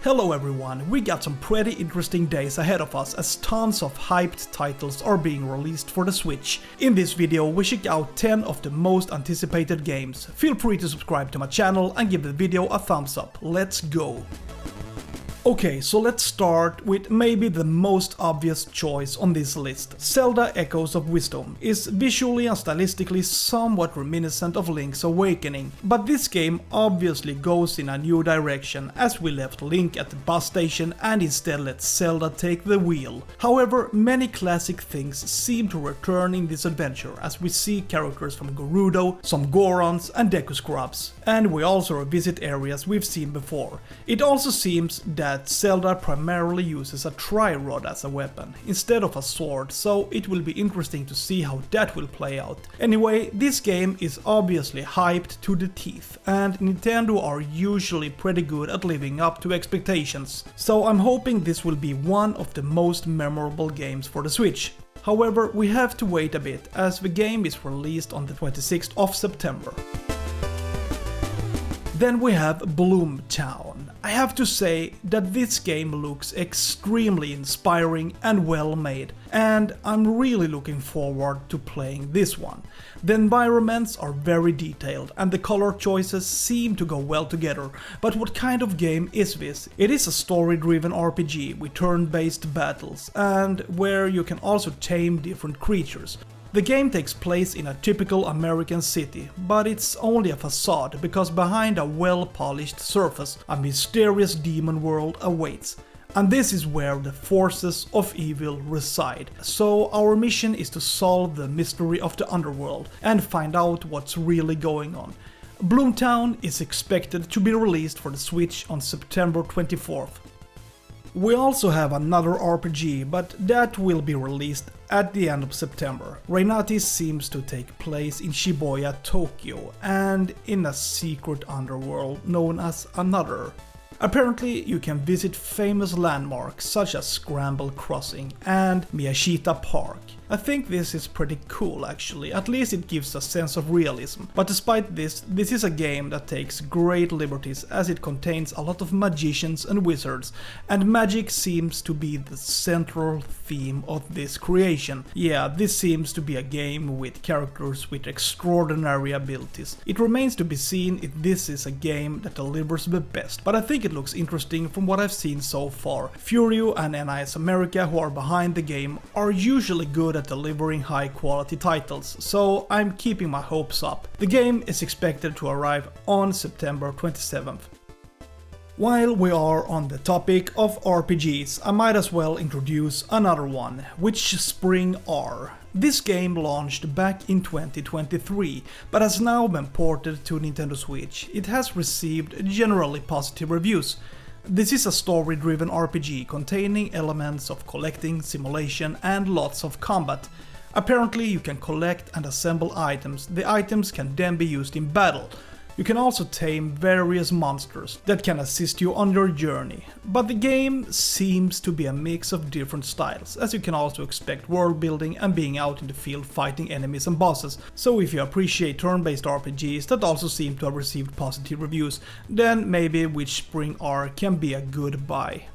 Hello everyone, we got some pretty interesting days ahead of us as tons of hyped titles are being released for the Switch. In this video we check out 10 of the most anticipated games. Feel free to subscribe to my channel and give the video a thumbs up. Let's go! Okay, so let's start with maybe the most obvious choice on this list. Zelda Echoes of Wisdom is visually and stylistically somewhat reminiscent of Link's Awakening, but this game obviously goes in a new direction as we left Link at the bus station and instead let Zelda take the wheel. However, many classic things seem to return in this adventure as we see characters from Gerudo, some Gorons and Deku Scrubs, and we also revisit areas we've seen before. It also seems that Zelda primarily uses a tri-rod as a weapon, instead of a sword, so it will be interesting to see how that will play out. Anyway, this game is obviously hyped to the teeth, and Nintendo are usually pretty good at living up to expectations, so I'm hoping this will be one of the most memorable games for the Switch. However, we have to wait a bit, as the game is released on the 26th of September. Then we have Bloomtown. I have to say that this game looks extremely inspiring and well made, and I'm really looking forward to playing this one. The environments are very detailed and the color choices seem to go well together, but what kind of game is this? It is a story-driven RPG with turn-based battles, and where you can also tame different creatures. The game takes place in a typical American city, but it's only a facade because behind a well-polished surface, a mysterious demon world awaits. And this is where the forces of evil reside. So our mission is to solve the mystery of the underworld and find out what's really going on. Bloomtown is expected to be released for the Switch on September 24th. We also have another RPG, but that will be released at the end of September. REYNATIS seems to take place in Shibuya, Tokyo, and in a secret underworld known as Another. Apparently, you can visit famous landmarks such as Scramble Crossing and Miyashita Park. I think this is pretty cool actually, at least it gives a sense of realism. But despite this is a game that takes great liberties as it contains a lot of magicians and wizards, and magic seems to be the central theme of this creation. Yeah, this seems to be a game with characters with extraordinary abilities. It remains to be seen if this is a game that delivers the best, but I think it looks interesting from what I've seen so far. Furyu and NIS America, who are behind the game, are usually good at delivering high quality titles, so I'm keeping my hopes up. The game is expected to arrive on September 27th. While we are on the topic of RPGs, I might as well introduce another one, WitchSpring R. This game launched back in 2023, but has now been ported to Nintendo Switch. It has received generally positive reviews. This is a story-driven RPG containing elements of collecting, simulation and lots of combat. Apparently you can collect and assemble items. The items can then be used in battle. You can also tame various monsters that can assist you on your journey. But the game seems to be a mix of different styles, as you can also expect world building and being out in the field fighting enemies and bosses. So if you appreciate turn-based RPGs that also seem to have received positive reviews, then maybe WitchSpring R can be a good buy.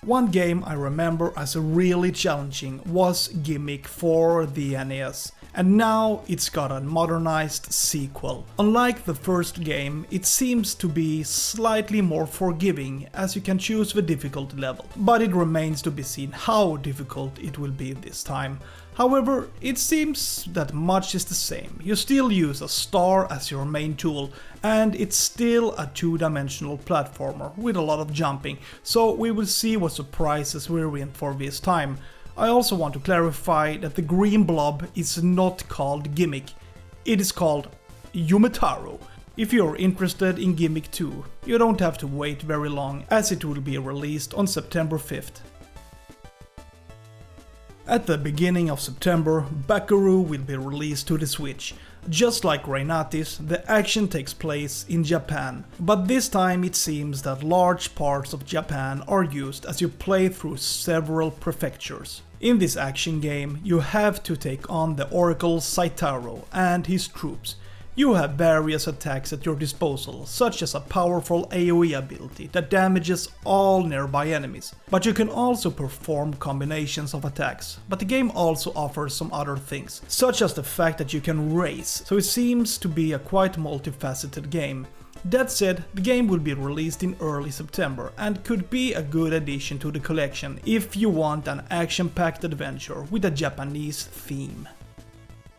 One game I remember as really challenging was Gimmick for the NES. And now it's got a modernized sequel. Unlike the first game, it seems to be slightly more forgiving as you can choose the difficulty level, but it remains to be seen how difficult it will be this time. However, it seems that much is the same. You still use a star as your main tool, and it's still a two-dimensional platformer with a lot of jumping, so we will see what surprises we're in for this time. I also want to clarify that the green blob is not called Gimmick, it is called Yumetaru. If you're interested in Gimmick 2, you don't have to wait very long as it will be released on September 5th. At the beginning of September, Bakeru will be released to the Switch. Just like REYNATIS, the action takes place in Japan, but this time it seems that large parts of Japan are used as you play through several prefectures. In this action game, you have to take on the Oracle Saitaro and his troops. You have various attacks at your disposal, such as a powerful AoE ability that damages all nearby enemies. But you can also perform combinations of attacks. But the game also offers some other things, such as the fact that you can race, so it seems to be a quite multifaceted game. That said, the game will be released in early September and could be a good addition to the collection if you want an action-packed adventure with a Japanese theme.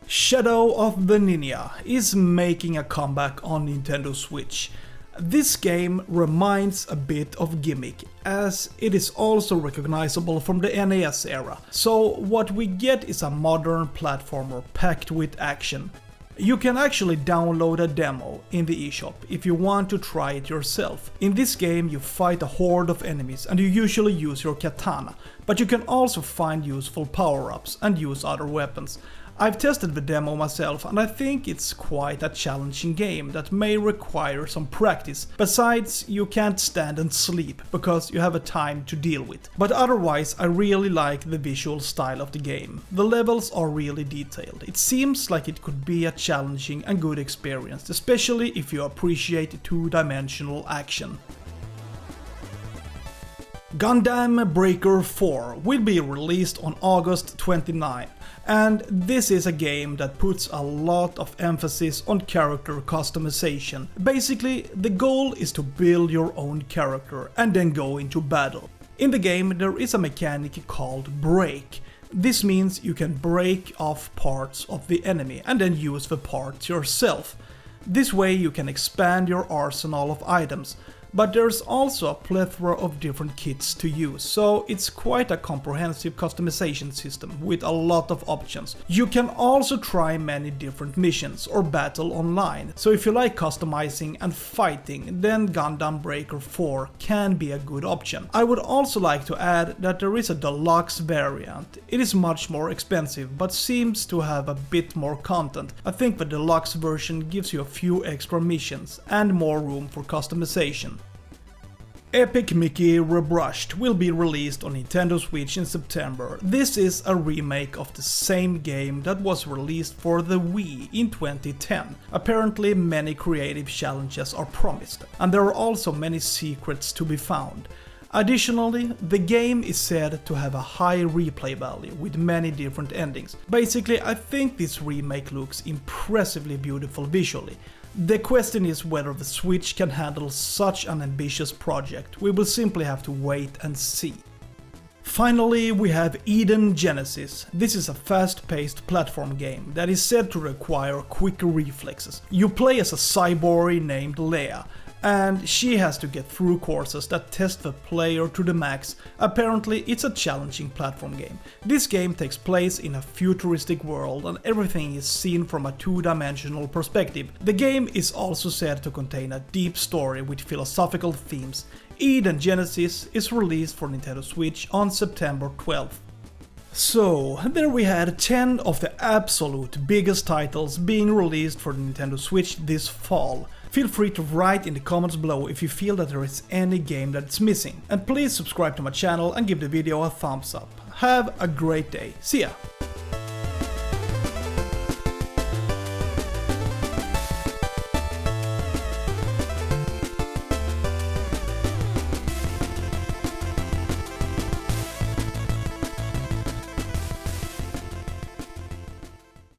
Shadow of the Ninja is making a comeback on Nintendo Switch. This game reminds a bit of Gimmick, as it is also recognizable from the NES era, so what we get is a modern platformer packed with action. You can actually download a demo in the eShop if you want to try it yourself. In this game you fight a horde of enemies and you usually use your katana, but you can also find useful power-ups and use other weapons. I've tested the demo myself and I think it's quite a challenging game that may require some practice. Besides, you can't stand and sleep because you have a time to deal with. But otherwise, I really like the visual style of the game. The levels are really detailed. It seems like it could be a challenging and good experience, especially if you appreciate two-dimensional action. GUNDAM Breaker 4 will be released on August 29, and this is a game that puts a lot of emphasis on character customization. Basically, the goal is to build your own character and then go into battle. In the game there is a mechanic called break. This means you can break off parts of the enemy and then use the parts yourself. This way you can expand your arsenal of items. But there's also a plethora of different kits to use, so it's quite a comprehensive customization system with a lot of options. You can also try many different missions or battle online, so if you like customizing and fighting, then Gundam Breaker 4 can be a good option. I would also like to add that there is a deluxe variant. It is much more expensive, but seems to have a bit more content. I think the deluxe version gives you a few extra missions and more room for customization. Epic Mickey Rebrushed will be released on Nintendo Switch in September. This is a remake of the same game that was released for the Wii in 2010. Apparently many creative challenges are promised, and there are also many secrets to be found. Additionally, the game is said to have a high replay value with many different endings. Basically, I think this remake looks impressively beautiful visually. The question is whether the Switch can handle such an ambitious project. We will simply have to wait and see. Finally, we have Eden Genesis. This is a fast-paced platform game that is said to require quick reflexes. You play as a cyborg named Leia, and she has to get through courses that test the player to the max. Apparently it's a challenging platform game. This game takes place in a futuristic world and everything is seen from a two-dimensional perspective. The game is also said to contain a deep story with philosophical themes. Eden Genesis is released for Nintendo Switch on September 12th. So, there we had 10 of the absolute biggest titles being released for the Nintendo Switch this fall. Feel free to write in the comments below if you feel that there is any game that's missing. And please subscribe to my channel and give the video a thumbs up. Have a great day. See ya!